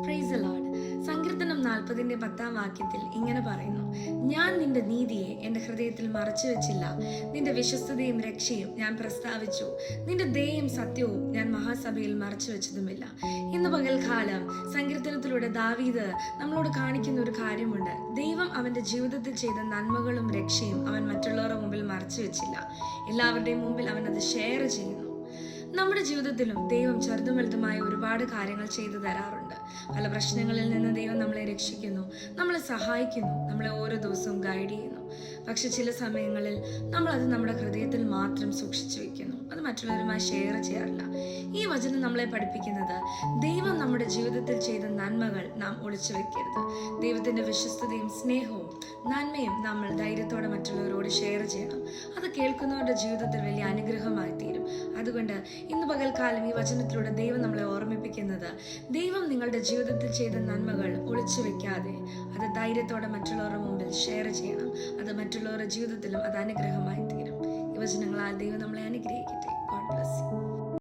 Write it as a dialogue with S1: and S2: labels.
S1: Praise the Lord. സങ്കീർത്തനം 40:10 ഇങ്ങനെ പറയുന്നു: ഞാൻ നിന്റെ നീതിയെ എൻ്റെ ഹൃദയത്തിൽ മറച്ചു വെച്ചില്ല, നിന്റെ വിശ്വസ്തതയും രക്ഷയും ഞാൻ പ്രസ്താവിച്ചു, നിന്റെ ദയയും സത്യവും ഞാൻ മഹാസഭയിൽ മറച്ചു വെച്ചതുമില്ല. ഇന്ന് പകൽക്കാലം സങ്കീർത്തനത്തിലൂടെ ദാവീദ് നമ്മളോട് കാണിക്കുന്ന ഒരു കാര്യമുണ്ട്. ദൈവം അവന്റെ ജീവിതത്തിൽ ചെയ്ത നന്മകളും രക്ഷയും അവൻ മറ്റുള്ളവരുടെ മുമ്പിൽ മറച്ചു വെച്ചില്ല. എല്ലാവരുടെയും മുമ്പിൽ അവൻ അത് ഷെയർ ചെയ്യുന്നു. നമ്മുടെ ജീവിതത്തിലും ദൈവം ചെറുതും വലുതുമായ ഒരുപാട് കാര്യങ്ങൾ ചെയ്തു തരാറുണ്ട്. പല പ്രശ്നങ്ങളിൽ നിന്ന് ദൈവം നമ്മളെ രക്ഷിക്കുന്നു, നമ്മളെ സഹായിക്കുന്നു, നമ്മളെ ഓരോ ദിവസവും ഗൈഡ് ചെയ്യുന്നു. പക്ഷെ ചില സമയങ്ങളിൽ നമ്മളത് നമ്മുടെ ഹൃദയത്തിൽ മാത്രം സൂക്ഷിച്ചു വെക്കുന്നു, അത് മറ്റുള്ളവരുമായി ഷെയർ ചെയ്യാറില്ല. ഈ വചനം നമ്മളെ പഠിപ്പിക്കുന്നത് ദൈവം നമ്മുടെ ജീവിതത്തിൽ ചെയ്ത നന്മകൾ നാം ഒളിച്ചു വെക്കരുത്. ദൈവത്തിന്റെ വിശ്വസ്തതയും സ്നേഹവും നന്മയും നമ്മൾ ധൈര്യത്തോടെ മറ്റുള്ളവരോട് ഷെയർ ചെയ്യണം. അത് കേൾക്കുന്നവരുടെ ജീവിതത്തിൽ വലിയ അനുഗ്രഹമായി തീരും. അതുകൊണ്ട് ഇന്ന് പകൽക്കാലം ഈ വചനത്തിലൂടെ ദൈവം നമ്മളെ ഓർമ്മിപ്പിക്കുന്നത്, ദൈവം നിങ്ങളുടെ ജീവിതത്തിൽ ചെയ്ത നന്മകൾ ഒളിച്ചു വെക്കാതെ അത് ധൈര്യത്തോടെ മറ്റുള്ളവരുടെ മുമ്പിൽ ഷെയർ ചെയ്യണം. അത് മറ്റുള്ളവരുടെ ജീവിതത്തിലും അത് അനുഗ്രഹമായി തീരും. ഈ വചനങ്ങളാൽ ദൈവം നമ്മളെ അനുഗ്രഹിക്കട്ടെ. God bless you.